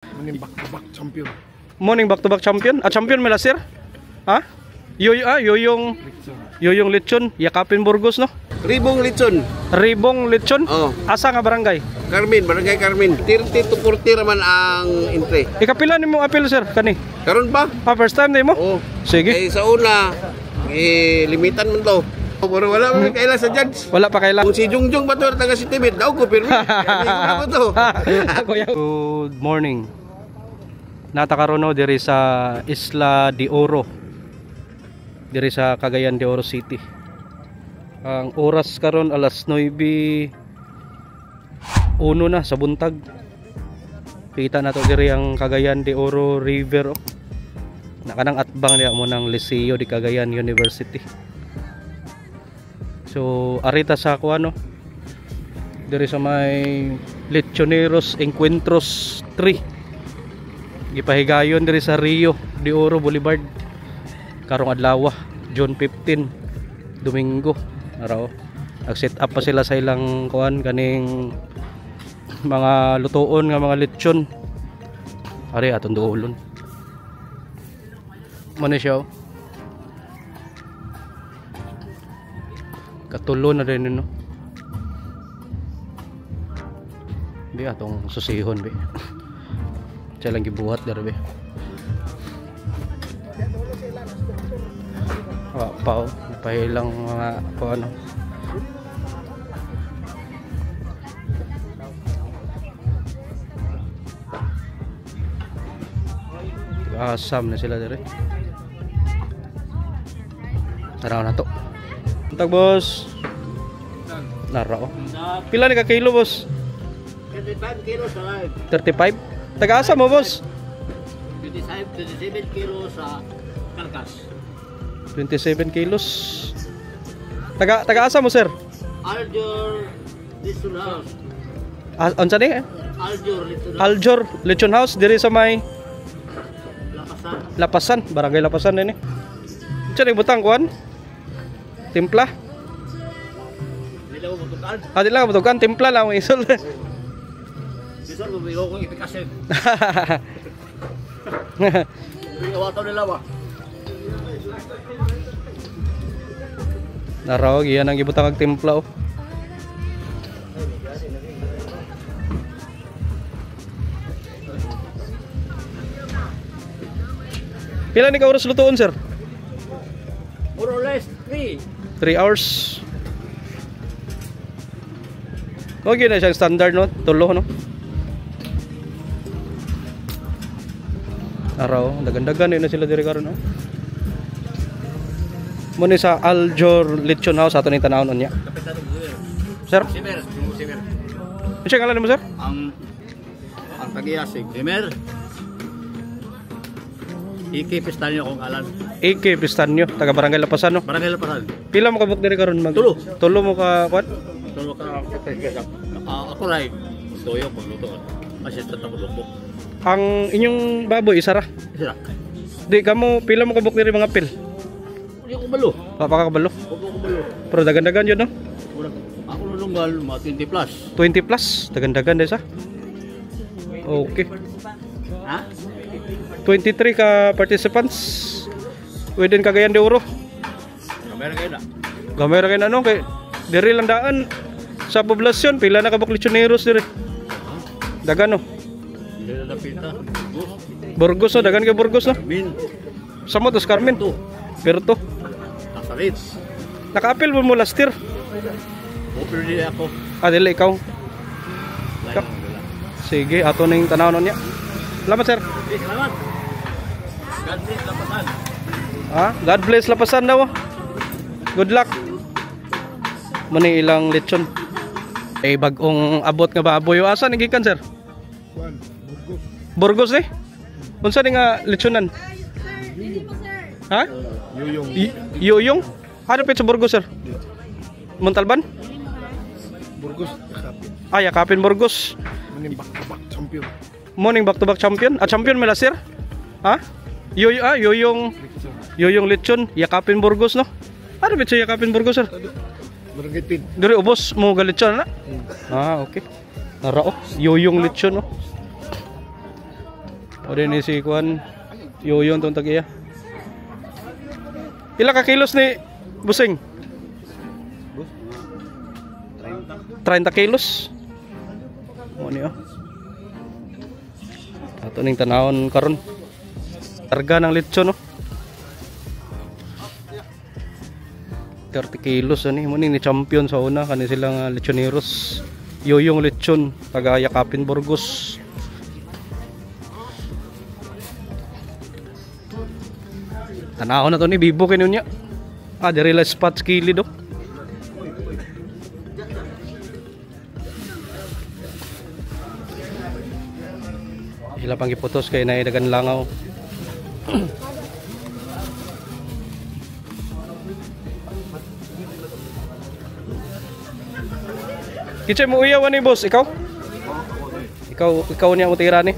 Morning back-to-back champion. Morning back-to-back champion. Champion mela sir? Ha? Yoyong lechon, yakapin Burgos no? Ribong lechon. Ribong lechon? Oh. Asa nga barangay? Barangay Carmen. 30 to 40 raman ang entry. Ikapila nimo apil sir kani? Karon ba? First time nimo? Oh. Sige. Sa una, limitan man to. Pero wala man kaila sa judge. Wala pa kaila. Kung si Jungjung ba to taga si Tibet, daw ko pero ko to. Good morning. Natakarono diri sa Isla de Oro. Diri sa Cagayan de Oro City. Ang oras karon alas 9:01 na sa buntag. Kita na to diri ang Cagayan de Oro River. Nakanang atbang niya mo ng Liceo de Cagayan University. So arita sa ako ano diri sa may Lechoneros Encuentros 3 gipahigayon diri sa Rio de Oro Boulevard karong adlaw June 15 Domingo araw nag-set up pa sila sa ilang kuan kaning mga lutoon nga mga lechon ari atong duolon man siya katulo na rin no. Bi atong susihon bi. Siya lang gibuhat dere bi. Pa pahilang mga ano. Asam na sila dere. Taraw na to. Tag boss. Naro. Pila ni ka kilo boss? 35 kilos sa live. 35? Taga-asa mo boss? 27 kilos sa karkas. 27 kilos. Taga-asa mo sir? Aljor Lechon House. Unsa ni? Aljor Lechon House diri sa may Lapasan, barangay Lapasan ni. Unsa ni butang kuan? Timpla? Di lang butukan, timpla lang isol. Isol mo bigo kong ipikasin. Iwato nila ba? Narawag yan ang ibutang ag timpla oh. Pila ni ka oras lutuon sir? More or less 3 hours. Okay na siyang standard no? Tulo no? Araw, dagan-dagan na sila diri karon no? Muna sa Aljor Lechon House ato ning tanawon niya. Sir? Simer. Ano siya ngalan mo sir? Ang tag-iasig. Simer. Iki Pistanyo kong alan. Iki Pistanyo, taga Barangay Lapasan no? Barangay Lapasan. Pila mo ka book diri karon mag? Tulo mo ka kuan? Tulo ka ako ray. Toyo ko luto. Assistant ako luto. Ang inyong baboy isa ra? Isa. Di kamo pila mo ka book diri mga pil? Hindi ko balo. Papakabalo. Huwag ko balo. Pero dagan-dagan yun no? Ako nulunggal mga 20 plus. 20 plus, dagan-dagan desa. Okay. Ha? 23 ka participants within Cagayan de Oro. Kamera kayo na. Gamera kayo na no kay diri lang daan sa poblasyon pila na kabuk lechoneros diri. Dagan no. Hindi na napita. Burgos no, dagan kay Burgos no. Min. Samo tos Carmen to. Perto. Kasalit. Naka-appeal mo last year. Open din ako. Dili ikaw. Sige, ato ning tanawon niya. Salamat sir. Salamat. God bless Lapasan. God bless Lapasan daw. Good luck. Mani ilang lechon. Bagong abot nga baboy. Asa ni gikan sir? Burgos ni? Unsa ni nga lechonan? Ha? Yoyong. Ano pa sa Burgos sir? Montalban? Burgos. Yakapin Burgos. Morning back-to-back champion. Morning back-to-back champion. Champion mela sir? Ha? Yoyong lechon, yakapin Burgos no? Ano ba siya yakapin Burgos sir? Barangay Pin. Diri ubos mo ga lechon na? Okay. Narao, yoyong lechon no. O din ni si kuan Yoyon tong tagiya. Pila ka kilos ni Busing? 30 kilos. Mo ni oh. Ato ning tanawon karon. Karga ng lechon no. 30 kilos ani mo ni champion sa una kani silang lechoneros. Yoyong lechon taga Yakapin Burgos. Tanawon na to ni Bibo kini unya. Diri la spots kilid do. Ila pang giputos kay naay dagan langaw. Kitsa mo uyaw ni boss, ikaw? Ikaw niya mo tira ni.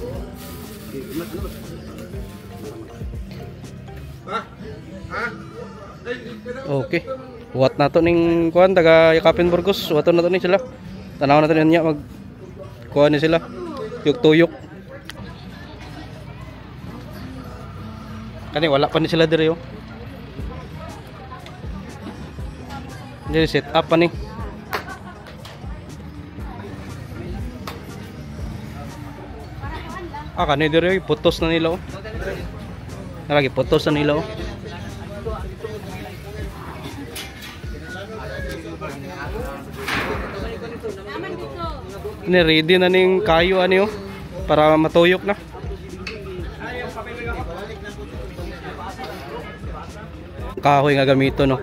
Okay. Wat na to ning kuan taga Yakapin Burgos. Wato na to ni sila. Tanaw na to niya mag kuan ni sila. Tuyok-tuyok. Kani wala pa ni sila dire yo. Jadi set up pa ni. Kani dire putos na nila oh. Lagi putos na nila oh. Ini ready na ning kayo ani oh para matuyok na. Kahoy nga gamito no.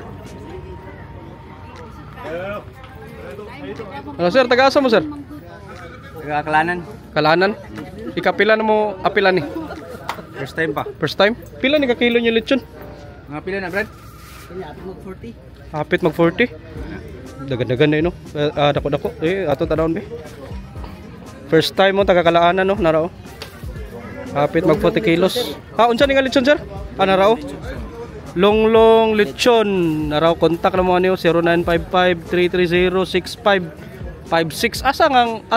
Ano sir, taga-asa mo sir? Taga Kalanan. Kalanan. Ikapila na mo apila ni? First time pa. First time? Pila ni ka kilo niyo lechon? Mga pila na, Brad? Hapit mag 40. Dagan-dagan na no. Dako-dako. Ato tanawon be. First time mo taga Kalaanan no, narao. Hapit mag 40 kilos. Unsa ni nga lechon sir? Narao. Longlong lechon. Naraw kontak na mo niyo 0955-330-6556. Asa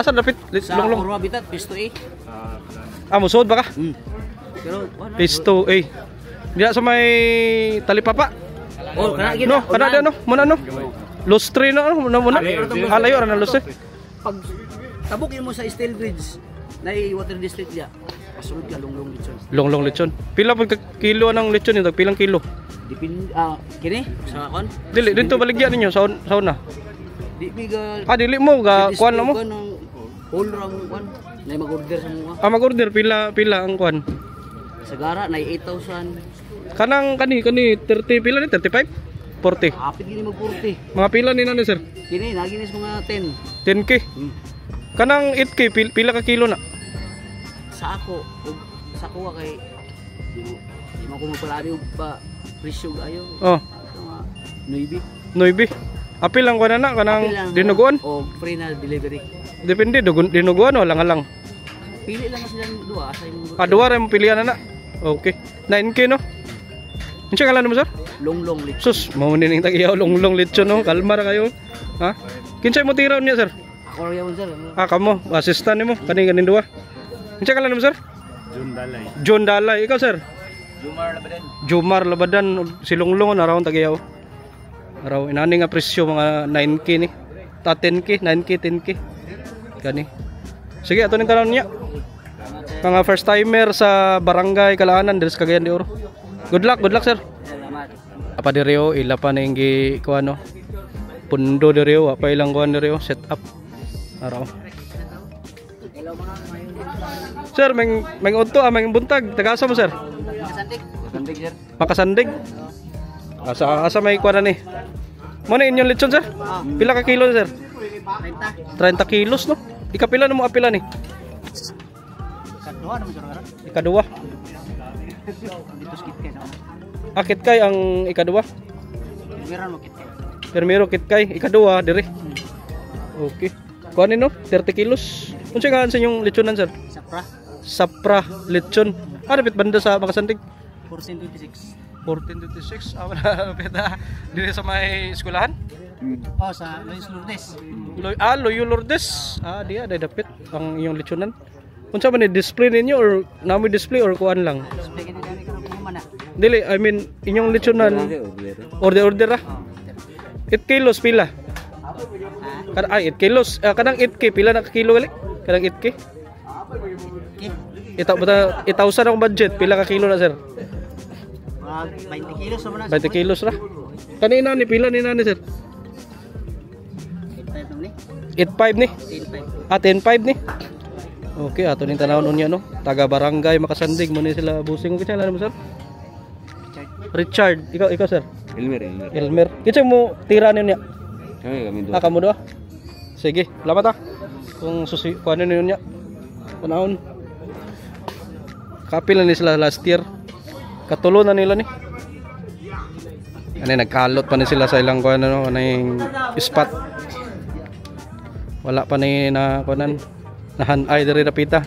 dapat longlong? Sa habitat, pisto A. Musod ba ka? Pero Pisto A. Diya sa may talipapa. oh, kana No, kana no, muna no. Lustre no, muna. Alayo ra na lustre. pag tabok mo sa Steel Bridge, na water district dia. Pasulod ka longlong lechon. Longlong lechon. Pila pag kilo ng lechon nito? Pilang kilo? Dipin kini sa kon. Dili dito baligya ninyo sa una. Di biga Dili mo ga kuan mo. Whole ram kon. Nay mag-order sa mga. Mag-order pila ang kuan. Sa gara na 8,000. Kanang kani 30 pila ni 35? 40. Apit gini mag-40. Mga pila ni nani sir? Kini naginis mga 10. 10k. Kanang 8k pila ka kilo na? Sa ako kay di mo ko magpalabi og pa presyo ayo. Oh. Mga 9. Apil lang kuan na kanang dinuguan? O free na delivery. Depende dinuguan o lang. Pili lang sila duha sa imong. Duwa ra mo pilian na. Okay. 9k no? Unsa ngalan mo sir? Longlong lechon. Sus, mao ni ning tagiyaw longlong lechon no. Kalma ra kayo. Ha? Kinsay mo tiraw niya sir? Ako ra yun sir. Kamo, assistant nimo kaning duwa. Unsa ngalan mo sir? John Dalay. Ikaw sir? Jumar Labadan. Si Longlong na raw tagiyaw. Araw inani nga presyo mga 9k ni. 10k, 9k, 10k. Gani. Sige, ato ning tanan niya. Mga first timer sa Barangay Kalaanan diri sa Cagayan de Oro. Good luck sir. Salamat. Apa direo ila pa ning gi kuano. Pundo direo apa ilang kuan direo set up. Araw. Sir, meng unto meng buntag. Tagasa mo sir? Sandig sir. Makasandig. Asa may kuan ni. Mo na inyong lechon sir? Pila ka kilo sir? 30 kilos no. Ikapila na mo apila ni? Kadua naman sir. Ikadua. Dito skit kay na. Akit kay ang ikadua. Meron mo kit kay. Primero kit kay ikadua dire. Okay. Kuan no? 30 kilos. Unsa nga sa inyong lechonan sir? Sapra lechon. Dapat banda sa Makasandig. 1426. 1426. Malapit dire sa may eskwelahan. Oh, sa Luis Lourdes. Loyo Lourdes. Dia ada dapit ang iyong lechonan. Unsa man ni display ninyo or nami display or kuan lang? Display ka na karon kung mana. Dili, I mean inyong lechonan. Order ra. 8 kilos pila. Ay 8 kilos. Kanang 8k pila na ka kilo gali? Kanang 8k. Ita 8,000 ang budget, pila ka kilo na sir? 20 kilos naman na. 20 kilos ra. Kanina ni pila ni nani sir? 8.5 ni. 10.5 ni. Okay, ato ning tanawon unya no. Taga barangay Makasandig mo ni sila busing. Kinsa lang mo sir? Richard. Ikaw sir? Elmer. Kinsa mo tira niya? Kami doon. Kamo do. Sige, salamat kung susi kuano niyo panahon. Kapil na ni sila last year. Katulo na nila ni. Ano nagkalot pa ni sila sa ilang kuano no, ning spot. Wala pa ni na kuanan. Nahan-ay diri napita.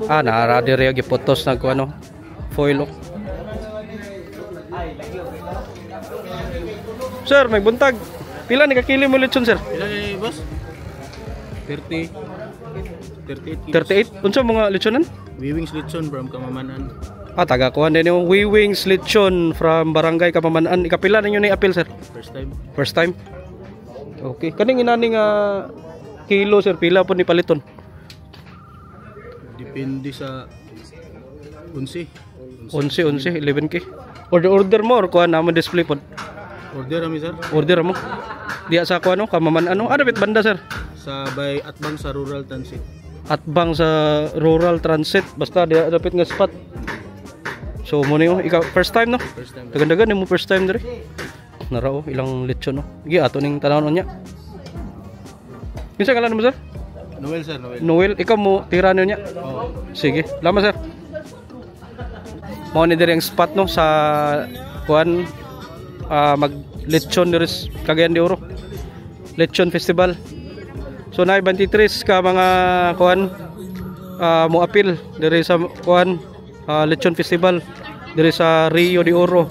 Nara diri giputos na ko ano foil. Sir, may buntag. Pila ni ka kilo mo lechon sir? Pila ni boss? 30. 38. Unsa mga lechonan? Wiwings lechon from Kamamanan. Taga kuan din yung Wiwings lechon from Barangay Kapamanan. Ikapila ninyo ni appeal sir? First time. First time. Okay. Kaning inani nga kilo sir pila po ni paliton? Depende sa 11. 11, 11k. Order mo or kuan na display pod? Order kami sir. Order mo. Diya sa kuan no, Kamaman ano? Ano bit banda sir? Sa bay Atbang sa Rural Transit. Atbang sa Rural Transit. Basta diya dapat nga spot. So mo niyo ikaw first time no? First time. Dagan-dagan mo first time diri. Narao ilang lechon no. Gi ato ning tanawon nya. Kinsa ngalan mo sir? Noel sir, Noel. Noel, ikaw mo tira niyo nya. Oh. Sige, lama sir. Mao ni diri ang spot no sa kuan mag lechon diri Cagayan de Oro. Lechon Festival. So naay 23 ka mga kuan mo appeal diri sa kuan Lechon Festival diri sa Rio de Oro.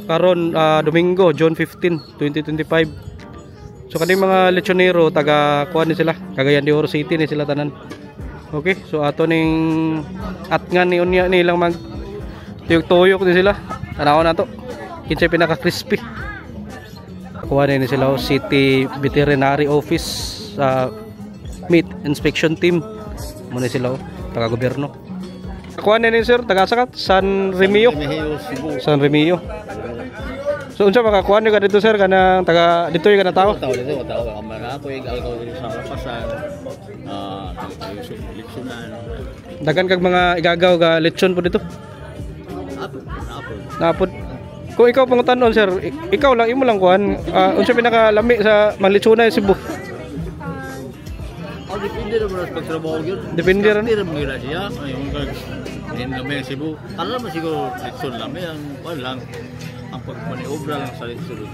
Karon Domingo, June 15, 2025. So kaning mga lechonero taga kuan ni sila, Cagayan de Oro City ni sila tanan. Okay, so ato ning atngan ni unya nilang mag tuyok-tuyok ni sila. Tanawon nato. Kinsay pinaka crispy. Kuha ni sila City Veterinary Office sa meat inspection team. Muna sila taga gobyerno. Kuha ni sir taga sakat San Remio. San Remio. So unsa makakuha niyo ka dito sir kanang taga dito yung kana tao? Tao dito, tao ka kamera ko yung algaw dito sa lapasan. Lechonan. Dagan kag mga igagaw ga lechon po dito. Napod. Kung ikaw pangutan-on sir, ikaw lang imo lang kuan. Unsa pinakalami sa manlechona sa Cebu? Depende na sa pagtrabaho yun. Depende rin. Depende mo gila siya. Yung kami sa Cebu. Alam mo siguro lechon lang. May ang kuan lang. Ang pagmaniobra lang sa lechon.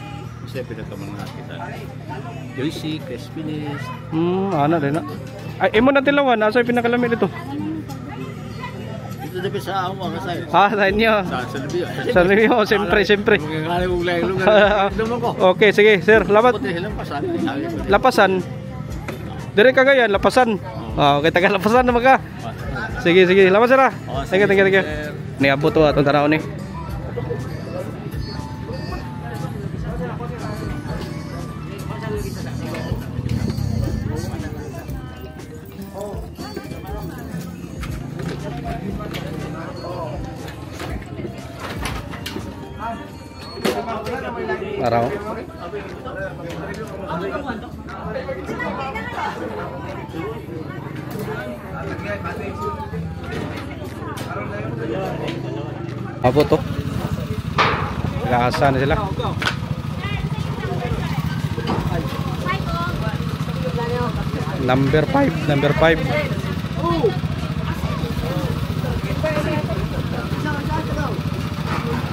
Kasi pinagkamangan kita. Juicy, crispiness. Ana din na. Ay, imo na tilawan, asa pinakalami dito? Dito dapat sa ako kasi. Sa inyo. Sa Libya. Sa Review, siyempre. Mga mo lugar. Okay, sige, sir. Salamat. Lapasan. Lapasan. Dire Cagayan, Lapasan. Okay, taga Lapasan naman ka. Sige, salamat sir. Thank you. Niabot to atong tanaw ni. Araw. Abo to. Nag-aasa na sila. Number 5.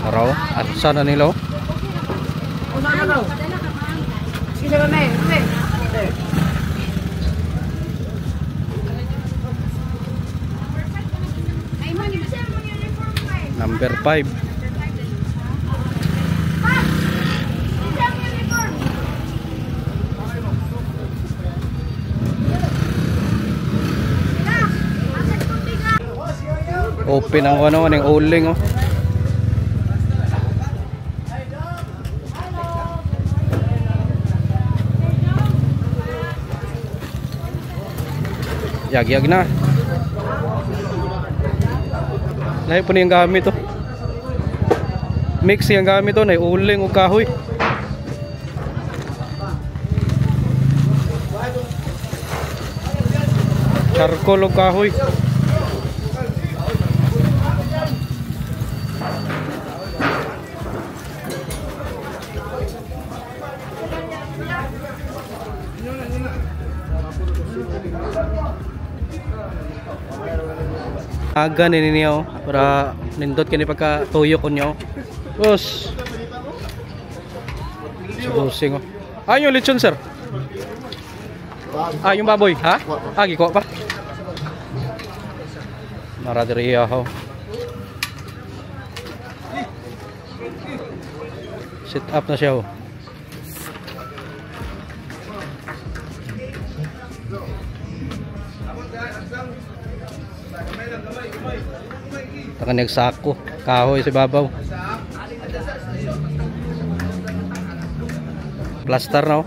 Araw, at sana nila oh. Number 5. Open ang ano, ng uling oh. Yag-yag na. Lahi po na yung gamit oh. Mix yung gamit oh, na uling o kahoy. Charcoal o kahoy. Aga nini niyo para nindot kini pagka tuyo ko niyo. Boss. Busing oh. Ah, yung lechon sir. Ah, yung baboy, ha? Ah, giko pa. Maradiriya ho. Set up na siya oh. Takan nagsako, kahoy sa babaw. Plaster na oh.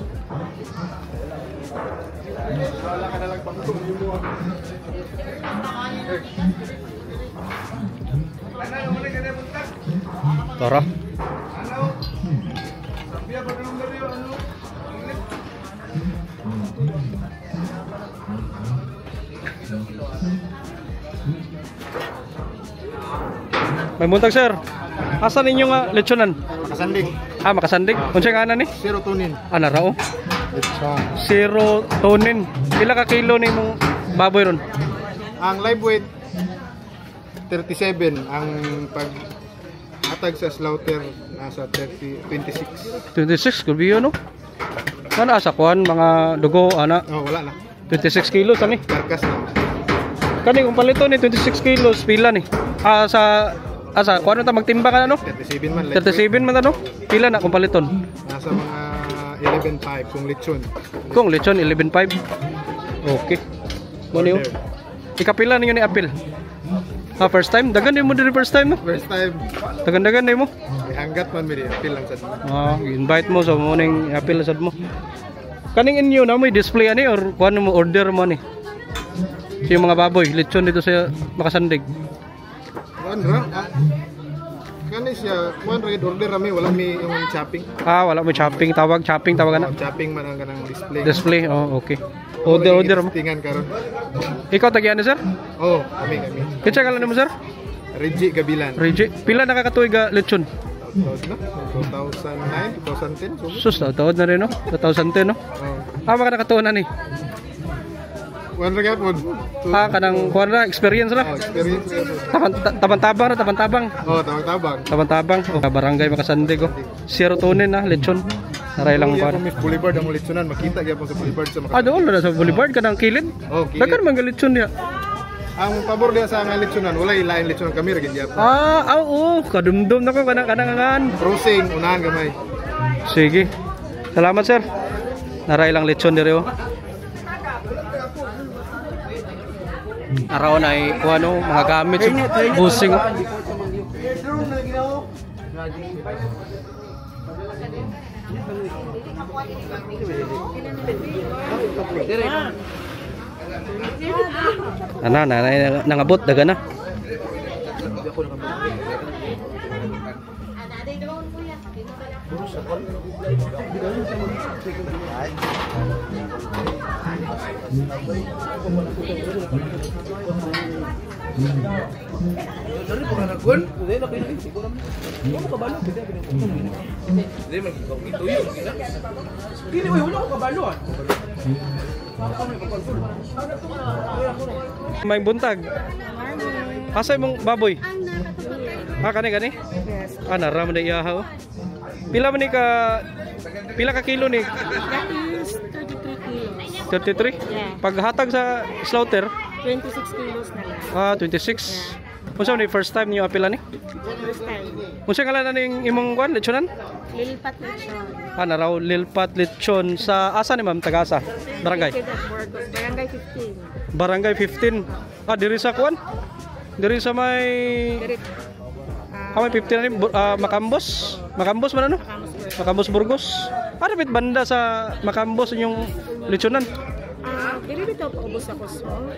Tara. May buntag sir. Asan ninyo nga lechonan? Makasandig. Ah, makasandig. Unsa nga ni? Serotonin. Ana ra oh. Lechon. Serotonin. Pila ka kilo ni mong baboy ron? Ang live weight 37, ang pag atag sa slaughter nasa 26. 26 could be no. Ana asa kuan mga dugo ana. Oh, wala na. 26 kilos ani. Karkas na. Kani kung palito ni 26 kilos pila ni? Ah sa asa kuan ta magtimba ka na no? 37 man live 37 man ta no? Pila na kung paliton? weight. Nasa mga 11.5 kung lechon. Kung lechon 11.5. Okay. Mo niyo. Ikapila ninyo ni apil? Ah, first time? Dagan din mo din first time no? First time, Dagan-dagan din mo? may hanggat man miri apil lang sa. Ah, invite mo sa morning apil sad mo. Kaning inyo na may display ani or kuan mo order mo ni? So, yung mga baboy, lechon dito sa Makasandig. Kuan ra. Kani siya, kuan ra order rami wala mi yung chopping. Ah, wala mo chopping tawag na. Oh, chopping man ang kanang display. Display, oh okay. Order mo. Tingan karon. Ikaw tagian sir? Oh, kami. Kitsa ka lang mo sir? Reggie Gabilan. Reggie, pila nakakatuig ga lechon? Taon na? 2009, 2010. Sus, taod na rin no? 2010 no? Oh. Ah, maka nakatuon na ni. Kuan ra gyapon. Ah, kanang kuan na experience Oh, na. experience. Tabang-tabang na, tabang-tabang. Oh, tabang-tabang. Tabang-tabang. Oh, barangay Makasandig oh. Serotonin na lechon. Naray lang Kuya kuan. ko Miss Boulevard ang litsunan, makita gyapon sa Boulevard sa Ah, doon na sa Boulevard kanang kilid. Oh, kilid. Dagan man lechon niya. Ang pabor diya sa nga litsunan, wala ilain litsunan kami ra gyapon. Ah, oo, kadumdum na ko kanang Crossing unahan gamay. Sige. Salamat sir. Naray lang lechon dire oh. Araw na ay kung ano, mga gamit sa busing oh. Ana, nangabot daga na. May buntag. Asay mong baboy? Ah, kani? Yes. Ah, naram na iyaha oh. Pila ka kilo ni? That is 33 kilos. 33? Yeah. Paghatag sa slaughter, 26 kilos na lang. ah, 26. Unsa ni first time niyo apila ni? First time. Unsa ngalan ning imong kwan lechonan? Lilpat lechon. Ana raw Lilpat Lechon sa asa ni ma'am tagasa? Barangay. Located at Burgos. Barangay 15. Barangay 15. Ah diri sa kwan? Diri sa may Direct. may 15 ni Macambos. Macambos man ano? Macambos Burgos. Ano bit banda sa Macambos yung lechonan? Dili bitaw pa ubos sa Cosmo.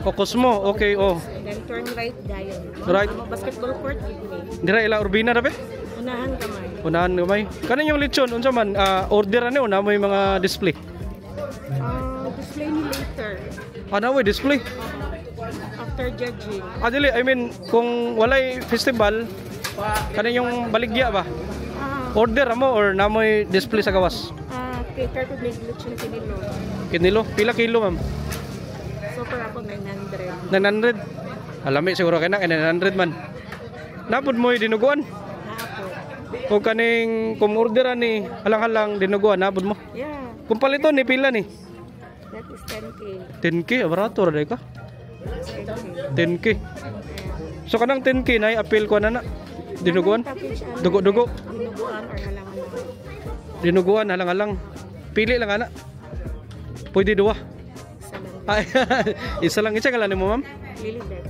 O Cosmo, okay, oh. And then turn right dayon. Right. Basketball court gitni. Dira ila Urbina ra be? Unahan kamay. Unahan gamay. Kanin yung lechon unsa man order ani una mo yung mga display. Display ni later. Ano way display? After judging. Dili, I mean kung walay festival kanin yung baligya ba? Order mo or namoy display sa gawas? Cater to big lechon kinilo. Kinilo, pila kilo ma'am? So for ako 900. 900. Alami siguro kay na 900 man. Napod mo yung dinuguan? Napo. O kaning kung orderan ni halang-halang dinuguan napod mo? Yeah. Kung palito ni pila ni? That is 10K. 10k, barato ra ka? 10K. 10k. So kanang 10k na appeal ko na dinuguan? Dugo-dugo. Dinuguan or halang-halang. Dinuguan halang-halang. Pili lang ana. Pwede duwa. Isa lang isa kala nimo ma'am? Lilibet.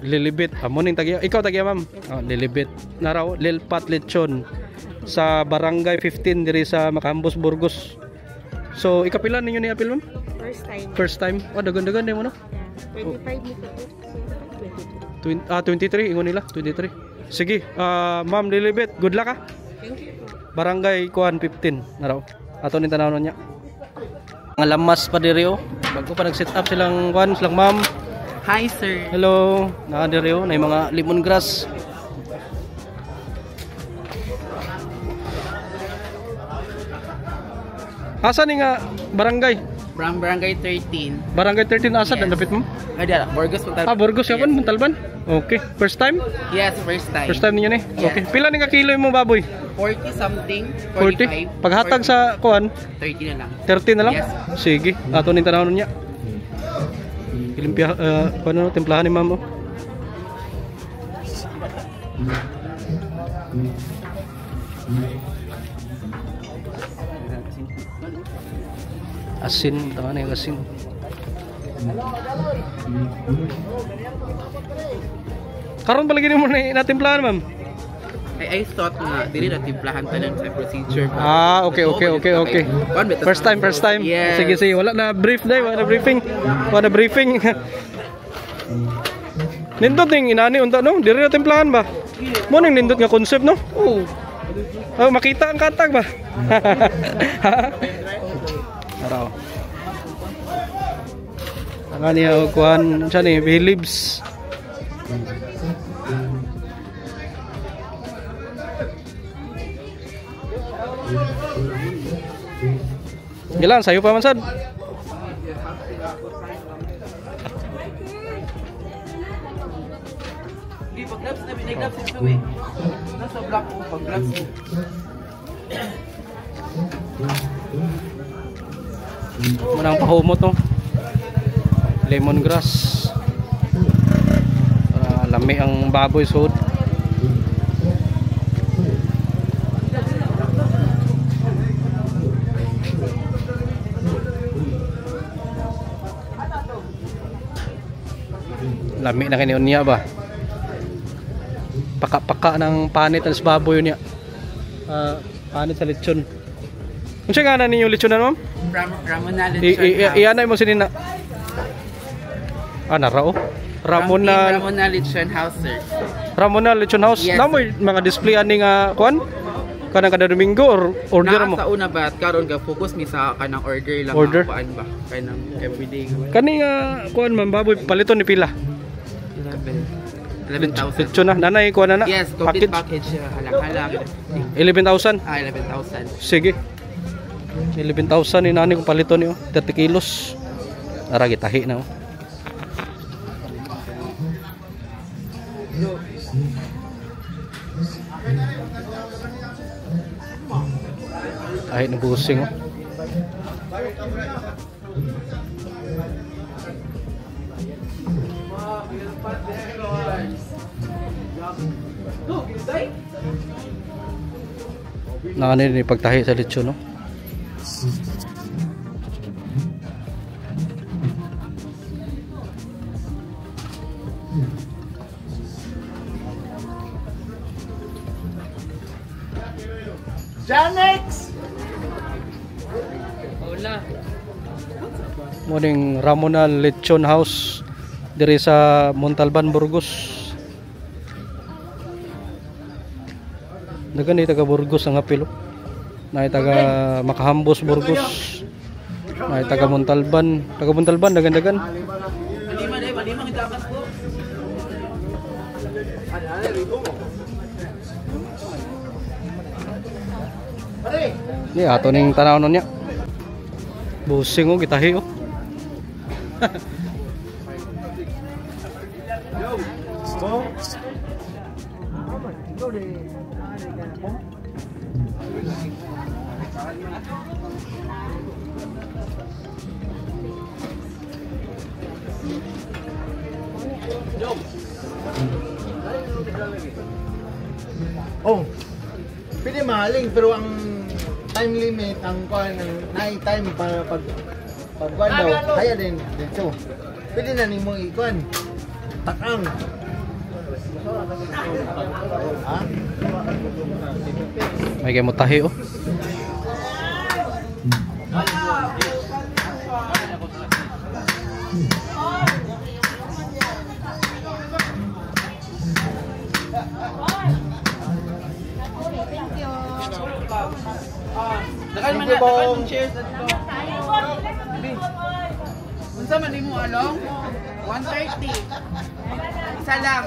Lilibet. Amo ning tagya. Ikaw tagya ma'am. Lilibet. Naraw Lilpat Lechon sa Barangay 15 diri sa Macambos Burgos. So ikapila ninyo ni appeal ma'am? First time. First time. Dagan-dagan din mo no? Yeah. 25 nito. 23 ingon nila, 23. Sige, ma'am Lilibet, good luck ha. Thank you. Barangay Kuan 15 naraw. Ato ni tanawon niya. Mga lamas pa diri oh. Bago pa nag-set up silang kuan, silang ma'am. Hi, sir. Hello, na diri oh, na mga lemongrass. Asa ni nga barangay? From Barangay 13. Barangay 13 asa Yes. dan dapit mo? Ada, Burgos Montalban. Burgos ya kon, Montalban. Okay, first time? Yes, first time. First time ninyo ni. Yes. Okay. Pila ni ka kilo mo baboy? 40 something, 40. 45. Paghatag sa kuan, 30 na lang. 30 na lang? Yes. Sige, ato ni tanawon niya. Ilimpia kuan no templahan ni ma'am oh. Asin, tama na yung asin. Karon palagi mo na timplahan ma'am. I thought nga, dili na timplahan tanan sa procedure. Okay. First time. Yes. Sige. Wala na brief day, wala na briefing. Nindot ning inani unta no? Diri na timplahan ba? Mo ning nindot nga concept no? Oo. Makita ang katag ba? Araw. Ang niya kuan siya ni Philips. Gilan sayo pa man sad. Di pag-gloves na binay-gloves ito eh. Nasa black ko pag-gloves mo. Manang pahumot no. Lemongrass. Para lami ang baboy sud. Lami na kaniyon niya ba? Paka-paka ng panit sa baboy niya. Panit sa lechon. Unsa nga na ninyo lechonan ma'am? Ramonal Lechon House. Iyanay mo sinina. Narao. Ramonal Lechon House, sir. Ramonal Lechon House. Yes, Namoy mga display ani nga kuan? Kanang kada Domingo or order mo? Sa una ba at karon ga focus mi sa kanang order lang Order? kuan ba kanang everyday. Kani nga kuan man baboy paliton ni pila? 11,000. Lechon na nanay kuan na. Yes, complete package halang-halang. 11,000. 11,000. Sige. 11,000 ni nani kung paliton niyo 30 kilos. Ara gitahi na oh. Tahi na busing oh. Na ano ni pagtahi sa lechon no. Janex! Morning Ramonal Lechon House diri sa Montalban, Burgos. Dagan ni taga Burgos ang apil. Nay taga Makahambos, Burgos. Nay taga Montalban, dagan-dagan. Malima kita akas po. Ni ato ning tanaw nun niya. Busing oh gitahi oh. Oh, pwede mahaling pero ang time limit ang kuan ng night time para pagkuan daw kaya din dito. Pwede na nimo ikuan. Takang. Ha? May kay mo tahi oh. Thank you, Bong. Cheers. Unsa man nimo along? 130. Isa lang.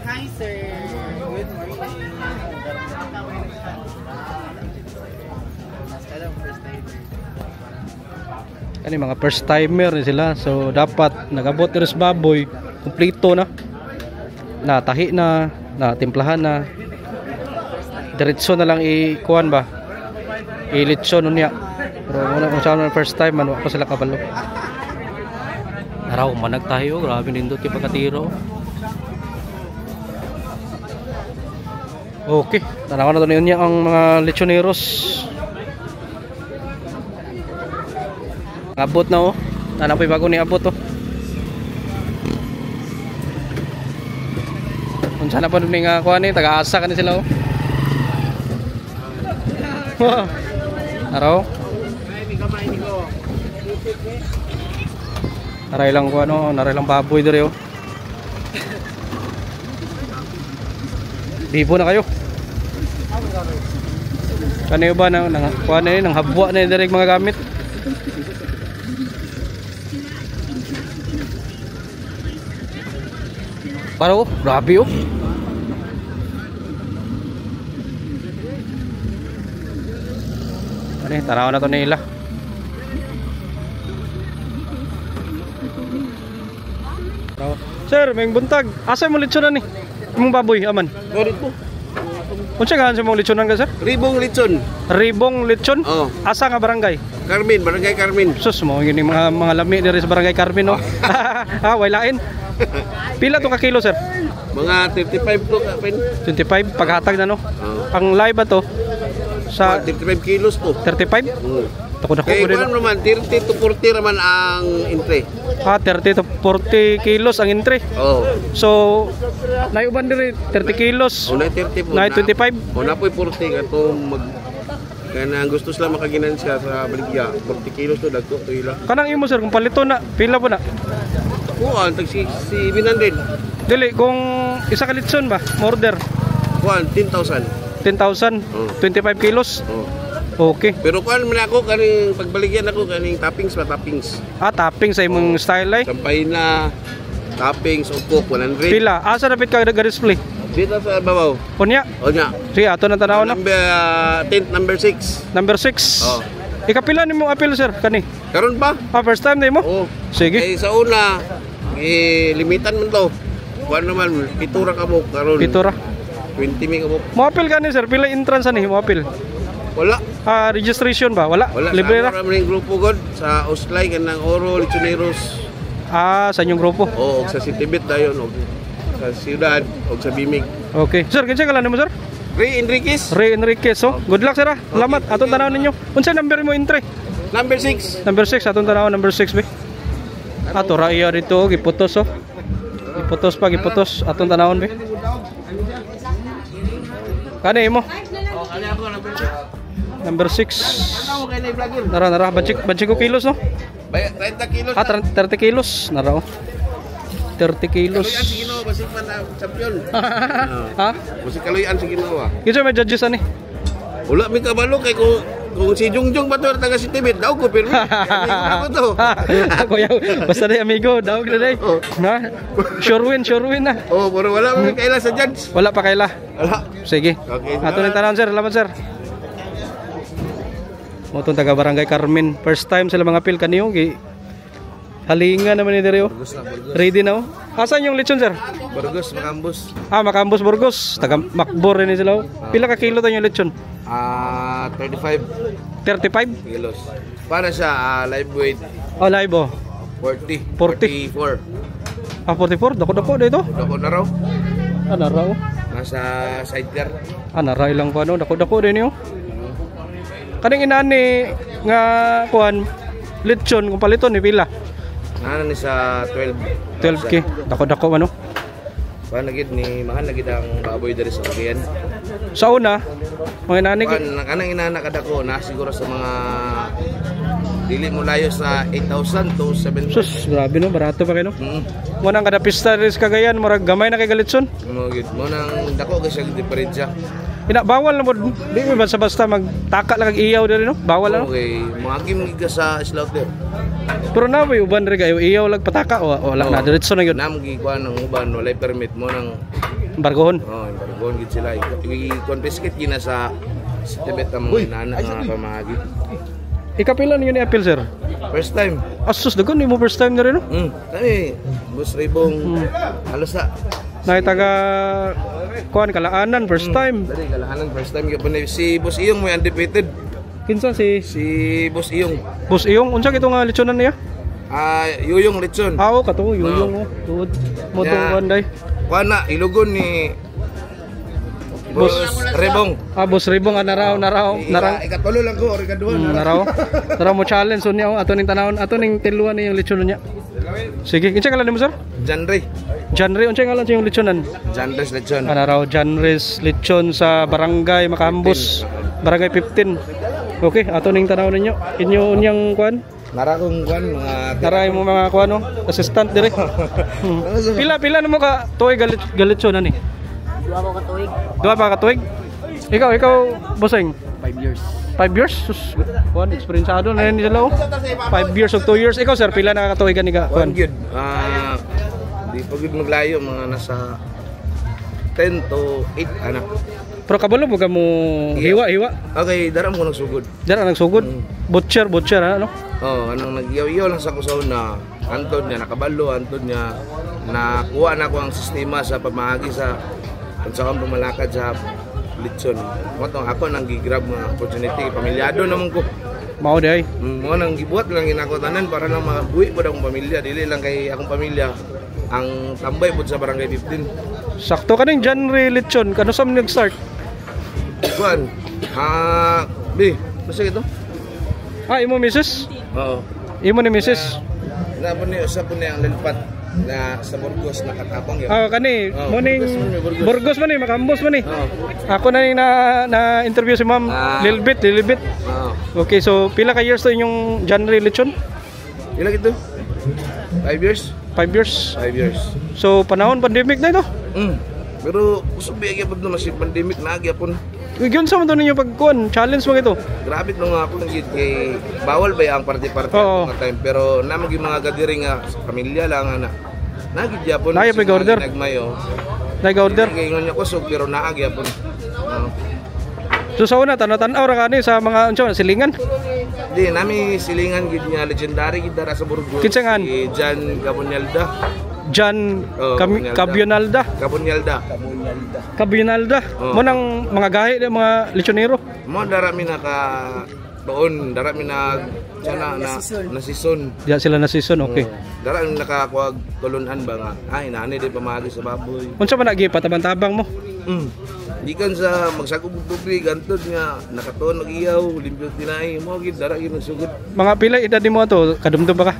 Hi, sir. Good morning. Hello, first time. Kani mga first timer ni sila. So dapat nagabot diri sa baboy, kumpleto na. Tahi na, timplahan na. Diretso na lang ikuan ba? Ilitson niya. Pero muna kung saan first time man ako sila kabalo. Araw manag tayo, grabe nindot yung pagkatiro. Okay, tanawan na to niya ang mga lechoneros. Abot na oh. Tanang pa bago ni abot oh. Kung sana pa nung nga kuha ni, taga-asa ka ni sila oh. Araw. Naray lang kuha no, naray lang baboy dito oh. Bibo na kayo. Kaniyo ba nang kuha na yun, nang habwa na yun direct mga gamit. Paro, grabe oh. Ano eh, tanaw na to nila. Sir, may buntag. Asa mo litsunan ni? Imong baboy, aman. Gorit po. Unsa gahan sa mong litsunan ka, sir? Ribong litson. Ribong litson? Oh. Asa nga barangay? Carmen, Barangay Carmen. Sus mo, yun yung mga lami diri sa barangay Carmen, no? Wailain. Pila to ka kilo, sir? Mga 35 to kapin. 25, paghatag na, no? Oh. Ang live ba to? Sa 35 kilos to. 35? Takot ako Kaya ko din. kung naman, 30 to 40 naman ang entry. 30 to 40 kilos ang entry. Oh. So, naiuban diri 30 kilos. Una 30 po. Nay 25. Una po'y 40 katong mag kana ang gusto sila makaginansya sa baligya. 40 kilos to dagko to ila. Kanang imo sir kung palito na, pila po na? Kuan tag si 700. Dili kung isa ka litson ba, order Kuan 10,000. 10,000, 25 kilos. Oh. Okay. Pero kuan man ako kaning pagbaligyan ako kaning toppings. Topping sa imong style ay. Sampay na toppings o coke 100. Pila? Asa dapat ka display? Dito sa babaw. Kunya. O nya. Sige, ato na tanaw na. Tent number 6. Number 6. Oh. Ikapila nimo apil sir kani? Karon ba? First time na mo? Oh. Sige. Eh sa una, limitan man to. Kuan naman, pitura ka mo karon. Pitura. 20 mi ka mo. Mo apil kani sir, pila entrance ani mo apil? Wala. Registration ba? Wala. Wala. Libre ra. Wala man yung grupo god. sa Uslay kanang Oro, Lechoneros. Ah, sa inyong grupo. O sa Sitibit dayon og sa Ciudad og sa Bimig. Okay. Sir, kinsa kalan mo, sir? Ray Enriquez, Ray Enriquez, oh. Good luck, sir. Ah. Salamat. Atong tanaw ninyo. Unsa number mo entry? number 6. Number 6, atong tanaw number 6 be. Ato ra iya dito, giputos oh. Giputos. Atong tanawon be. Kani mo? Oh, kani ako Number 6. Ano kay na vlogger? Nara, banchik ko kilos no? 30 kilos. Ah, 30 kilos. Nara oh. 30 kilos. Kaluyan si Ginoo basig man na champion. Ha? Basig kaluyan si Ginoo. Kinsa may judges ani? Wala mi kabalo kay kung si Jungjung ba to taga Sitibit daw ko pero ako to. Ako yaw, basta day amigo, daog na day. Ha? Sure win na. Oh, pero wala mi kaila sa judge. Wala pa kaila. Wala. Sige. Okay, Ato ning tanan sir, salamat sir. Motong taga Barangay Carmen. First time sila mga pil kaniyo gi halingan naman ni diri oh. Ready na oh. Asan yung lechon sir? Burgos, Macambos. Ah, Macambos Burgos. Taga Macbor rin sila oh. Pila ka kilo tayo yung lechon? 35 35? kilos. Para sa live weight Oh, live oh. 40. 44. 44. Ah, 44? Dako dito? Dako na raw. Ah, nara oh. Nasa sidecar. Ah, nara ilang pa no. Dako din oh. Kaning inani nga kuan lechon kung paliton ni pila? Nana ni sa 12. 12k. Dako man oh. Kuan lagid ni mahal lagid ang baboy diri sa Cagayan. Sa una, mga inani Kuan kanang inana kadako na siguro sa mga dili mo layo sa 8,000 to 7,000. sus, grabe no, barato pa kayo no. Mm. Mo nang kada pista rin sa Cagayan, murag gamay na kay galitson. Mo gid mo nang dako kasi ang diferensya. Ina bawal na mo, di mo basta magtaka lang kag iyaw diri no. Bawal na no. Okay, moagim gid ka sa slaughter. Pero na may uban rin kayo, iyaw lang pataka o wala na diretso na yun. Nam gi kuan ang uban walay permit mo nang Bargohon. embargoon gid sila. I-confiscate gina sa Tibet ang inana nga pamagi. Ikapila niyo ni appeal sir? First time. Asus dagon ni mo first time na rin no. Kami bus ribong halos sa Nakitaga kuan kalaanan first time. dari kalahanan first time gyud si Boss Iyong may undefeated. Kinsa si Boss Iyong. Boss Iyong unsa kito nga lechonan niya? Yuyong Lechon. Oo kato yuyong oh. Tuod mo to Yeah. kuan day. Kuan na ilugon ni Boss Rebong. Boss Ribong narang Ikatulo lang ko or ikaduha naraw mo challenge unya ato ning tanawon ato ning tiluan ni yung lechon niya. Sige, kinsa kalan mo sir? Janre. Janre unsa ngalan sa yung lechonan? Janres Lechon. Naraw Janres lechon sa Barangay Macambos. Barangay 15. Okay, ato ning tanaw ninyo. Inyo unyang kuan? Nara kong kuan mga Taray mo mga kuan no? Assistant dire. Pila na mo ka tuig galechon ani? Dua ko katuig. Duha pa ka tuig? Ikaw bossing. 5 years. 5 years? Sus, kuan eksperyensado na ni sila oh. 5 years o 2 years. Ikaw sir, pila na katuigan ni ka kuan kuan? gyud. Di pa gyud maglayo mga nasa 10 to 8 anak. Pero kabalo mo ka mo hiwa. Okay, dara mo nagsugod. Dara nagsugod. Butcher ano? Oh, anong nagyaw-yaw lang sa kusaw na antod niya nakabalo, antod niya nakuha na ko ang sistema sa pamahagi sa unsa kang pumalakad sa lechon. Moto ako nang gigrab nga opportunity, pamilyado naman ko. Mao day. Mo nang gibuhat lang ginako tanan para lang mabuhi pod akong pamilya, dili lang kay akong pamilya ang tambay pod sa barangay 15. Sakto ka ning genre lechon, kano sa nag-start? Kuan. Basta ito? Imo misis? Oo. Imo ni misis? Sa po niya ang lilipat na sa Burgos nakatapang yun. Kani, morning Burgos man ni, Macambos man ni. Oo. Ako na na interview si ma'am, little bit. Oo. Okay, so pila ka years to inyong genre lechon? Ilang ito? 5 years? 5 years. 5 years. So panahon pandemic na ito. Pero usap biyag yapon na masig pandemic na agyapon. Gyud sa man to ninyo pagkuan, challenge mo ito. Grabe nung ako nang kay bawal ba ang party-party Oo. mga time pero namang yung mga gathering nga sa pamilya lang ana. Nagid yapon. Naya pa order? Nagmayo. Nag-order. Kay ngonya kusog pero naag yapon. So sa una tan-aw ra kani sa mga unsa silingan. Di nami silingan gid nga legendary gid dara sa Burgos. Kinsangan? Si Jan Gabonalda. Jan Cabionalda. Cabionalda. Oh. Mo nang mga gahi mga lechonero. Mo dara mi naka doon, dara mi nag sana na nasison. Diya sila na season, okay. Dara ang nakakuag tulunan ba nga. Ay nani di pamagi sa baboy. Unsa man lagi patabang-tabang mo? Gikan sa magsagop og tubig antod nga nakatuon og iyaw, limpyo tinay mo gid dara gyud nagsugod. Mga pila edad nimo ato? Kadumdum ba ka?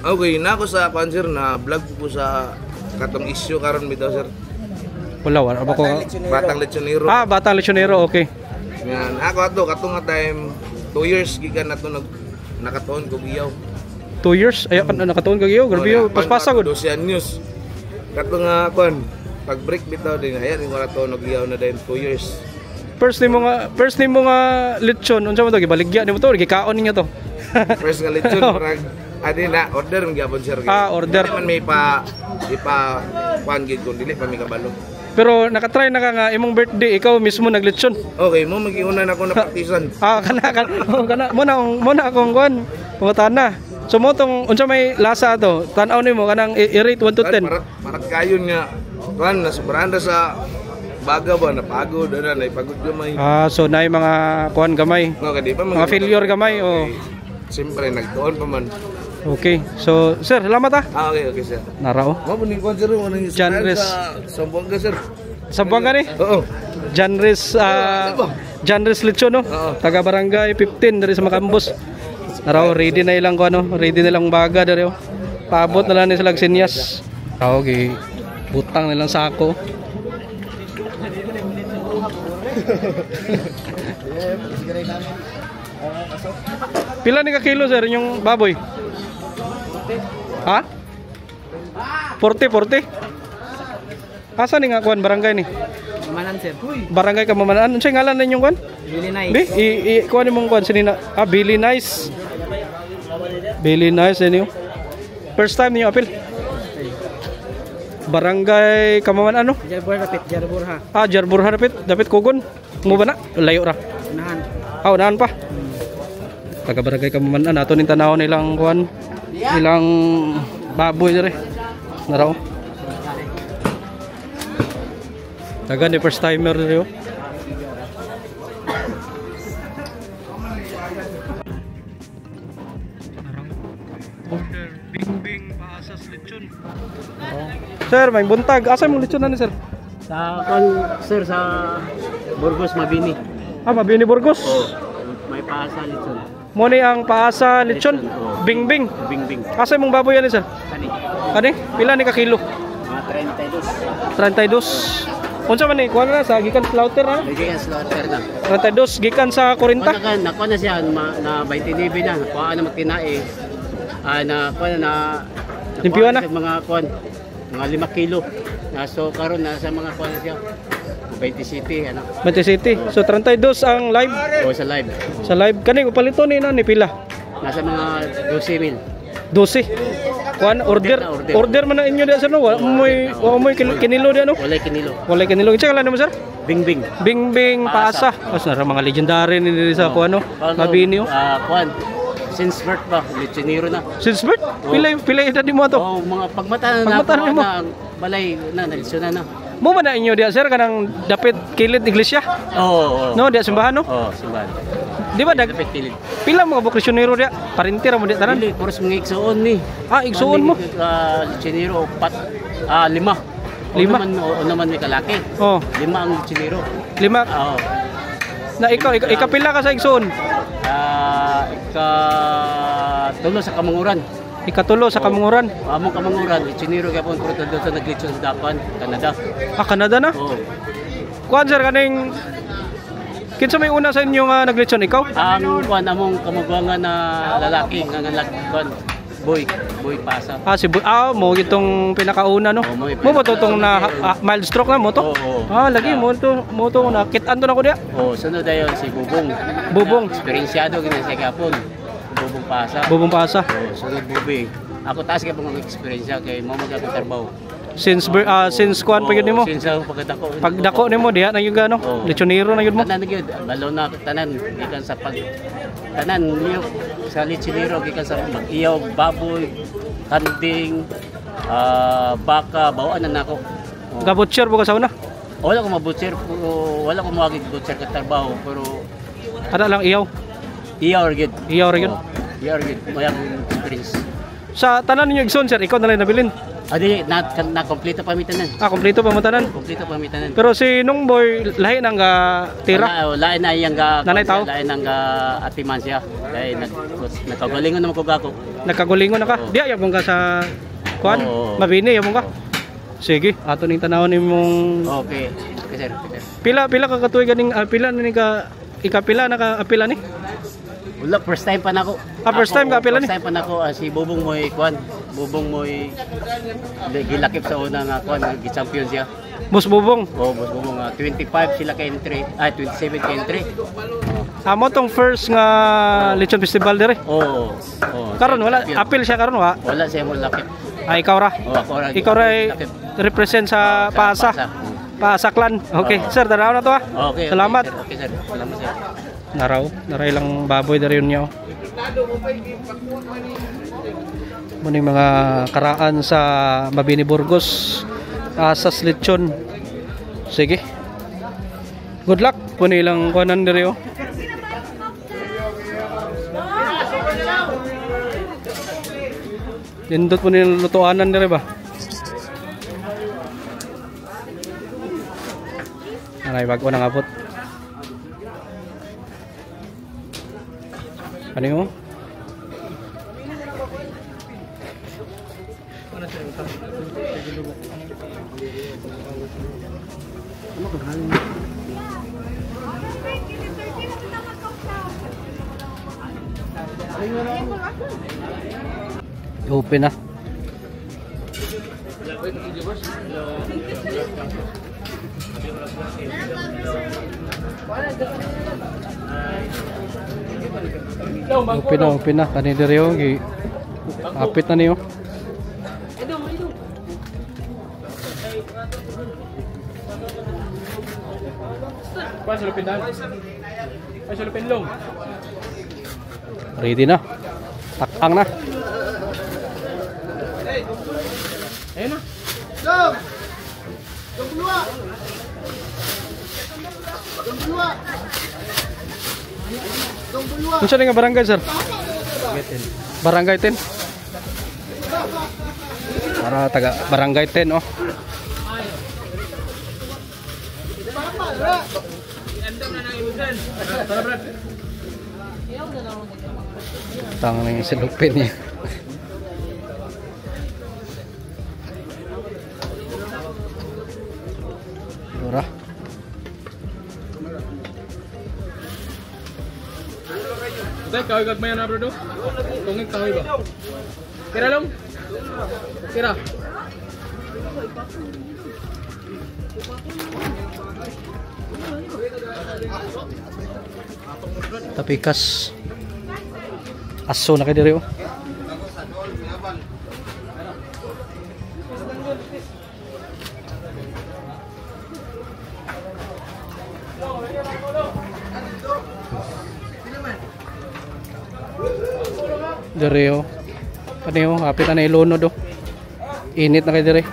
Okay, na ako sa cancer na vlog ko sa katong issue karon bitaw sir. Wala ba ko? Batang lechonero. Ah, batang lesyonero, okay. Yan, ako ato katong nga time 2 years gikan nato nakatuon ko iyaw. 2 years? Ay, nakatuon ka giyo, grabe yo. Paspasa gud. 12 anyos. Katong nga kon pag break bitaw din ayan yung nakatuon og iyaw na din 2 years. First nimo nga lechon, unsa mo to gibaligya nimo to, gikaon ninyo to. First nga lechon parang adi na order ng gyapon sir. Ah, order. Di man may ipa kuan gid kun dili pa mi kabalo. Pero nakatry na ka nga imong birthday, ikaw mismo naglechon. Okay, mo magiunan ako na partisan. Kana muna akong kuan. Pangutana. So mo tong unsa may lasa to? Tan-aw nimo kanang i-rate 1 to 10. Parat kayon nga kuan na sobrahan sa baga ba napagod na naipagod gamay. Ah, so naay mga kuan gamay. No, kadi pa Mga failure gamay o. Siyempre nagtuon pa man. Okay. So, sir, salamat ah. Okay, sir. Narao. Mo buning kuan sir mo nang Janris. sa Buanga sir. Sa Buanga ni? Oo. Janris Lechon no. Taga Barangay 15 dari sa Macambos. Narao ready na ilang ko ano, ready na ilang baga dari oh. Paabot na lang ni sila sinyas. Okay. Butang nilang sako. Pila ni ka kilo sir yung baboy? Ha? 40. Asa ni nga kuan barangay ni? Manan sir. Barangay Kamamanan. Unsay ngalan ninyong kuan? Really nice. Bi, kuan imong kuan sinina. Ah, Billy Nice. Billy Nice niyo. First time niyo apil? Barangay Kamamanan ano? Jarburha. Ah, Jarburha dapat kugon. Mo ba na? Layo ra. Unahan. Ah, unahan pa. Taga Barangay Kamamanan ato ning tanaw nilang kuan. Ilang baboy dire. Naraw. Taga ni first timer dire. Order Bingbing Paasas Lechon. Sir, may buntag. Asa mo lechon na ni sir? Sa sir sa Burgos Mabini. Ah, Mabini Burgos. May paasa lechon. Mo ni ang Paasa Lechon. Bingbing. Bingbing. Asa mong baboy yan sir? Kani. Kani? Pila ni ka kilo? Mga 32. Unsa man ni? Kuha na sa gikan slaughter ha? Bigyan slaughter na. 32 gikan sa 40. Nakuha na siya na 29 na. Nakuha na magtinae. Nakuha na Limpiwan na? Mga kuan mga 5 kilo. So karon na sa mga kuan siya. 20 city ano. 20 City. So 32 ang live. O sa live. Sa live kani upalito ni na ni pila. Nasa mga 12,000. 12. Kuan order. Order man na inyo diya sir no. Wa mo kinilo diya no. Walay kinilo. Walay kinilo. Kinsa kala mo sir? Bingbing. Bingbing Paasa. Mas nara mga legendary ni diri sa kuan no. Mabini oh. Kuan. Since birth ba, lechonero na. Since birth? Pila edad mo to? Oh, mga pagmata mo. Balay na nalisyonan na. Mo man na inyo diya sir kanang dapit kilid iglesia? Oo. No, diya simbahan no? Oo, simbahan. Di ba Dapit kilid. pila mga bukrisyonero diya? Parintir mo diya tanan? Dili, puros mga igsoon ni. Ah, igsuon mo? Lechonero, 5. Lima? O naman may kalaki. Oh, 5 ang lechonero. 5. Oo. Na ikapila ka sa igsuon? Tulo sa Kamanguran. Ikatulo sa Kamanguran. Among Kamanguran, lechonero gyapon pero tulo sa naglechon sa Dapan, Canada. Ah, Canada na? Oo. Kuan sir kaning kinsa may una sa inyo nga naglechon ikaw? Ang kuan among kamagwangan na lalaki nga kuan boy Paasa. Ah, si mo gitong pinakauna no. Oh, Mo ba to tong na mild stroke na mo to? Oo. Ah, lagi mo to na kitan to na ko diya. Oh, sunod dayon si Bubong. Bubong. Eksperyensyado gina sa gapon. Bubong Paasa. Bubong Paasa. Oh, sunod Bubi. Ako taas gyapon ang eksperyensya kay mo magapon trabaho. Since kuan pa gyud nimo. Since pagdako. Pagdako nimo diha na gyud ano? Oo. Lechonero na gyud mo. Tanan gyud, balo na tanan gikan sa tanan niyo sa lechonero gikan sa mag-iyaw, baboy, kanding, baka, bawaan na nako. Gabutcher po ka sa una. Wala ko mabutcher, wala ko mawagid butcher ka trabaho pero Ada lang iyaw. iyaw gyud. Iyaw ra gyud. Oo. We are good. Mayang experience. Sa tanan ninyo igsoon sir, ikaw na lang nabilin. Adi na kompleto pa mi tanan. Kompleto pa mo tanan. Kompleto pa mi tanan. Pero si nung boy lahi nang tira. Lain na yang ga Nanay tao? lain nang ga atiman siya. Dahil nagkagalingon naman ko gako. Nagkagulingon na ka. Di ayabong ka sa kuan. Oo. Mabini ayabong ka. Sige, ato ning tanawon nimong Okay. Okay sir. Okay, sir. pila ka katuig ganing pila na ni ka ikapila na ka apila ni. Wala, first time pa nako. First time ka apila ni. First time pa nako si Bubong Moy kuan. Bubong Moy gilakip sa una nga kuan, gi-champion siya. Boss Bubong. Oh, Boss Bubong 25 sila ka entry. 27 ka entry. Amo tong first nga Lechon Festival dire. Oh. Karon wala apil siya karon wa. Wala siya mo lakip. Ikaw ra. Oh, ako ra. Ikaw ra represent sa Paasa. Paasa clan. Okay, sir, daraw na to ha. Okay. Salamat. Okay, sir. Salamat sir. Naray lang baboy dari yun niyo. Muna yung mga karaan sa Mabini Burgos, Asas Lechon. Sige, good luck po nilang kuhanan dari oh. Dindot po nilang lutuanan dari ba. Naray bago nang abot. Ano yun? Open na. Open na. Kani diri oh, apit na niyo. Ready na. Takang na. Ayun na. Unsa nga barangay sir? Barangay 10. Para taga barangay 10 oh. Tang ning silupin niya. Ora. Kawin gagmayan na bro do? Tungig kawin ba? Kira lang? Kira? Tapikas. Aso na kay diri oh. Diri oh. Ano yun? Hapit na ilono do. Init na kay diri.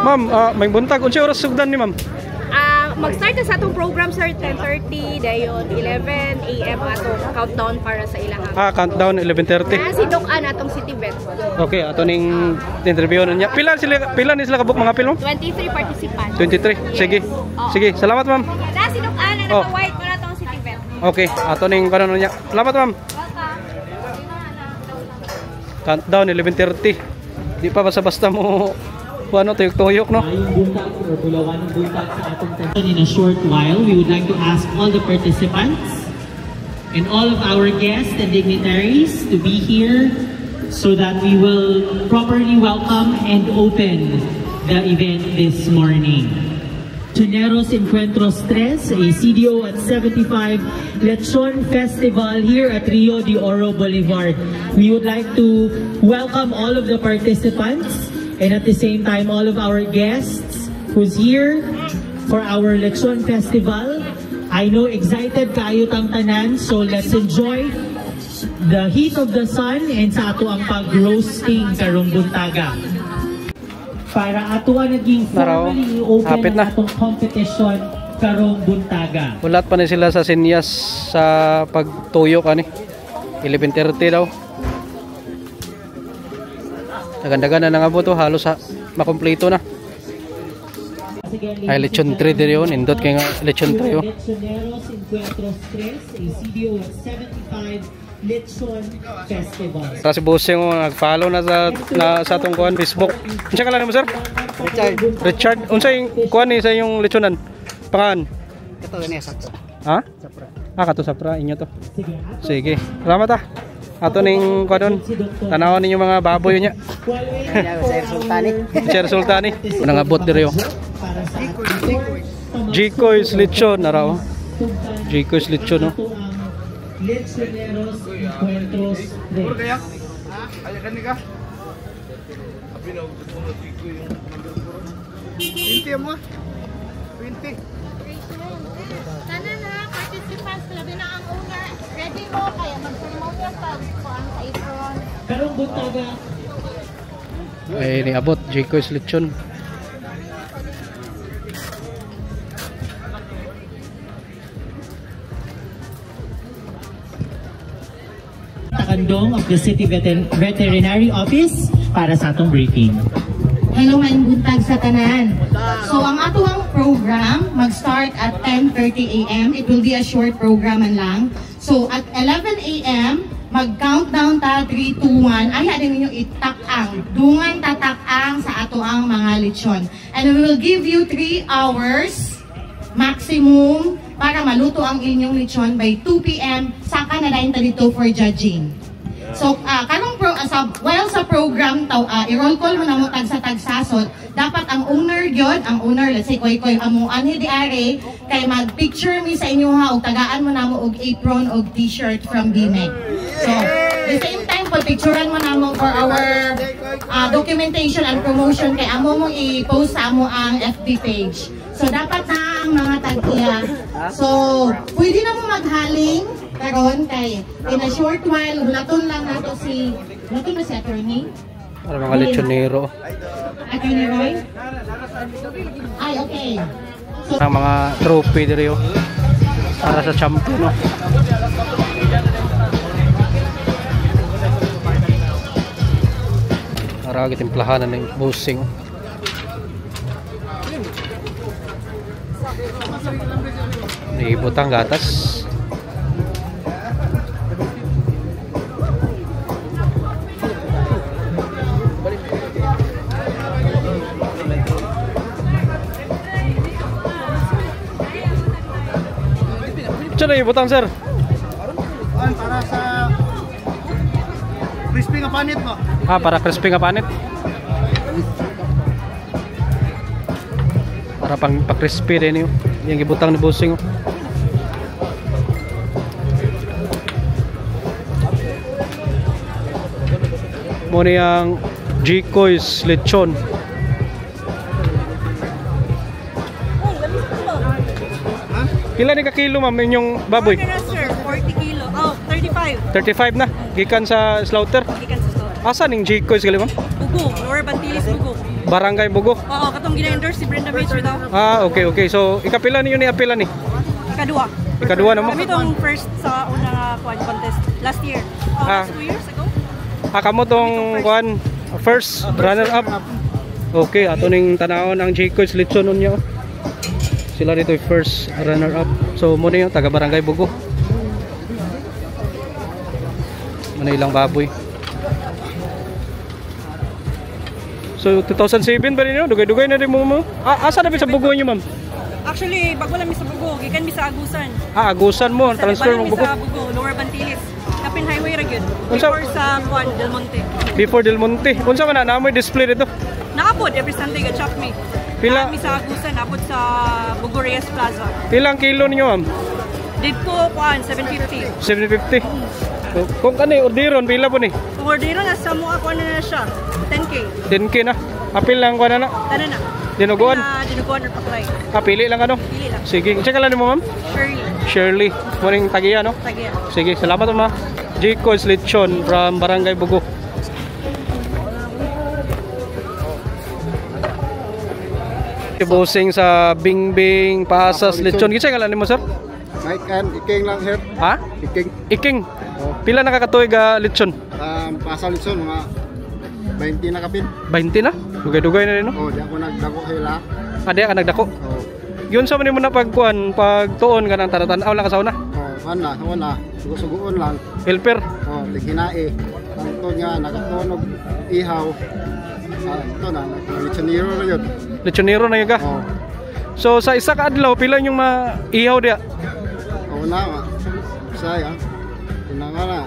Ma'am, may buntag. Unsa oras sugdan ni ma'am? Mag-start na sa atong program sir 10:30 dayon 11 AM atong countdown para sa ilang. Countdown 11:30. Si Doc-an atong City Vet. Okay, ato ning interview niya. Pila ni sila kabuk mga pil ma'am? 23 participants. 23. Yes. Sige. Oo. Sige, salamat ma'am. Si Doc-an na naka-white para atong City Vet. Okay, ato ning kanon niya. Salamat ma'am. Countdown 11:30. Di pa basta-basta mo ano tuyok-tuyok no. In a short while, we would like to ask all the participants and all of our guests and dignitaries to be here so that we will properly welcome and open the event this morning. Tuneros Encuentros 3, a CDO at 75 Lechon Festival here at Rio de Oro Boulevard. We would like to welcome all of the participants and at the same time all of our guests who's here for our Lechon Festival. I know excited kayo tang tanan, so let's enjoy the heat of the sun and sa ato ang pag-roasting karong buntaga. para ato naging Naraw, formally open hapit na. ang atong competition karong buntaga. Ulat pa na sila sa sinyas sa pagtuyok ani. 11:30 daw. Nagandagan na nangabot to, halos makumpleto na. Ay, lechon 3 din yun. Indot kaya nga lechon 3 yun. Lechoneros Encuentros 3, a CDO of 75 Lechon Festival. Para si Bossing nag-follow na sa atong kuhan Facebook. Unsa ka lang mo, sir? Richard. Unsa yung kuhan ni sa yung lechonan? Pangan? Ito ni sakto. Ha? Kato sapra inyo to. Sige. Salamat ah. Ato ning kuhan tanawan ninyo mga baboy niya. Sir Sultani. Sir Sultani. Unang abot diri yo. Jikoy's lechon na raw. Jikoy's lechon no. Lechoneros Encuentros 3. Ay kani ka. Abi na gusto mo dito yung 20 mo. 20. Sana na, participants, labi na ang owner. Ready mo, kaya mag-promote yung pag-kuhan sa apron. Karong buntaga. Ay ni abot Jikoy's lechon. Takandong of the City Veterinary Office para sa atong briefing. Hello, maayong buntag sa tanan. So, ang atuang program mag-start at 10:30 a.m. It will be a short program lang. So, at 11 a.m., mag-countdown ta 3, 2, 1. Ay, hadin ninyo itak-ang. Dungan tatak-ang sa atuang mga lechon. And we will give you 3 hours maximum para maluto ang inyong lechon by 2 p.m. Saka na dahil dito for judging. So, karong while sa program, i-roll call mo na mo tagsa-tagsasot, dapat ang owner yun, let's say, koy amuan ni diare, kay mag-picture mi sa inyo ha, o tagaan mo na mo og apron o t-shirt from BMEC. So, the same time, pag-picturean mo na mo for our documentation and promotion, kay amo mo i-post sa amo ang FB page. So, dapat na ang mga tag-iya. So, pwede na mo maghaling, karon kay in a short while hulaton lang nato si attorney. Para mga lechonero. Attorney Roy. Ay, okay. So, Ang mga trophy diri yo. Para sa champion no. Para gitimplahan ng Bossing. Ibutang gatas. Saan na ibutang, sir? Para sa crispy nga panit mo. Para crispy nga panit. Para pa-crispy rin yun. Yung ibutang ni Bossing. Muna yung Jikoy's lechon. Kila ni ka kilo ma'am inyong baboy? Sir, 40 kilo. Oh, 35. 35 na. Gikan sa slaughter. Gikan sa store. Asa ning Jikoy's gali ma'am? Bugo, Lower Bantilis Bugo. Barangay Bugo. Oo, katong gina-endorse si Brenda Mitch daw. Okay. So, ikapila niyo ni apila ni? Ikadua. Ikadua na mo? Kami itong first sa unang contest last year. Last 2 years ago. Kamo tong kuan first runner up. Okay, ato ning tanawon ang Jikoy's lechon niyo. Sila dito yung first runner up. So muna yung taga Barangay Bugo. Muna ilang baboy. So 2007 ba rin yun? Dugay-dugay na rin mo. Asa na ba sa Bugo nyo ma'am? Actually, bago lang mi sa Bugo, gikan mi sa Agusan. Agusan mo, transfer mo Bugo. Sa Bugo, Lower Bantilis. Kapin Highway ra gyud. Before sa Del Monte. Before Del Monte. Unsa man na may display dito? Nakapod every Sunday ga chop me. Pila? Kami sa Agusan, napod sa Bugo Reyes Plaza. Pilang kilo ninyo ma'am? Dito kuan 750. 750. Kung kani orderon pila po ni? Kung orderon na sa mua kuan na siya. 10k. 10k na. Apil lang kuan na. Tanan na. Dinuguan? Dinuguan or paklay. Pili lang ano? Pili lang. Sige, check lang mo ma'am. Shirley. Morning tagiya no? Tagiya. Sige, salamat ma. Jikoy's lechon from Barangay Bugo. Bossing sa Bingbing, Pasas, Lechon. Gisa ngalan nimo sir? Mike and Iking lang sir. Ha? Iking. Iking. Pila nakakatuig ga lechon? Pasal Lechon mga 20 na kapin. 20 na? Dugay-dugay na rin no? Di ako nagdako sila. Di ka nagdako? Yun sa man mo na pagkuan, pagtuon ka ng tanatan-aw lang ka sa una? Una. Sugo-sugoon lang. Helper? Liginae. Tantod nga, nakatunog ihaw. Ito na, lechonero na yun. Lechonero na yun ka? So sa isa ka adlaw, pila yung maihaw diya? Una, saya. Pinanga na.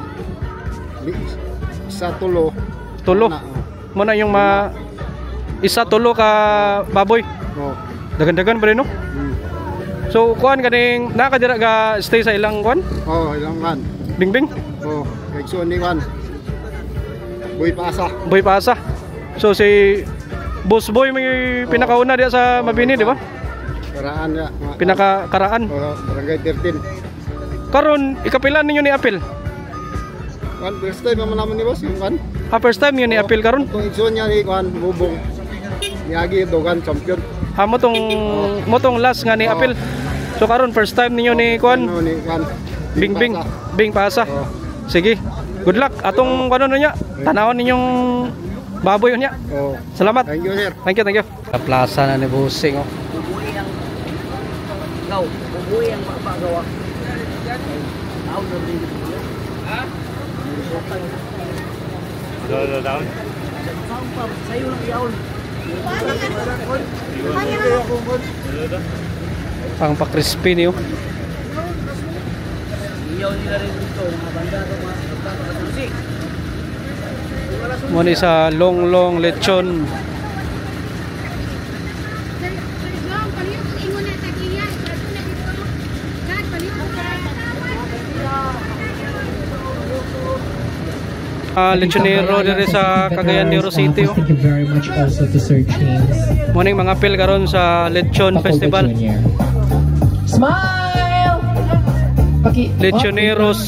Isa tulo. Tulo? Muna yung isa tulo ka baboy? Dagan-dagan ba rin no? So kuan kaning nakadira ga stay sa ilang kuan? Ilang kan. Bingbing? Kagsuon ni kan. Boy Pasa. Boy Pasa. So si Boss Boy may pinakauna diya sa Mabini, di ba? Karaan ya. Pinakakaraan. Barangay 13. Karon ikapilan ninyo ni apil? First time naman ni boss yung kan. First time yun ni apil karon? Kung igsoon niya ni kan bubong. Yagi dogan champion. Motong last nga ni apil. So karon first time ninyo ni kuan? Bingbing, Bing Pasa. Sige. Good luck atong kuno niya. Tanawon ninyong baboy niya. Salamat. Thank you sir. Thank you. Sa plaza na ni Bossing oh. Bubuhay ang mapagawa. Down. Sa'yo lang yaon. Pang pa-crispy niyo. Iyaw nila rin dito. Mga banda ito mga musik. Muna sa long lechon. Lechonero dire sa Cagayan de Oro City oh. Thank you very much also to Sir James. Morning mga apil karon sa Lechon Festival. Smile. Lechoneros.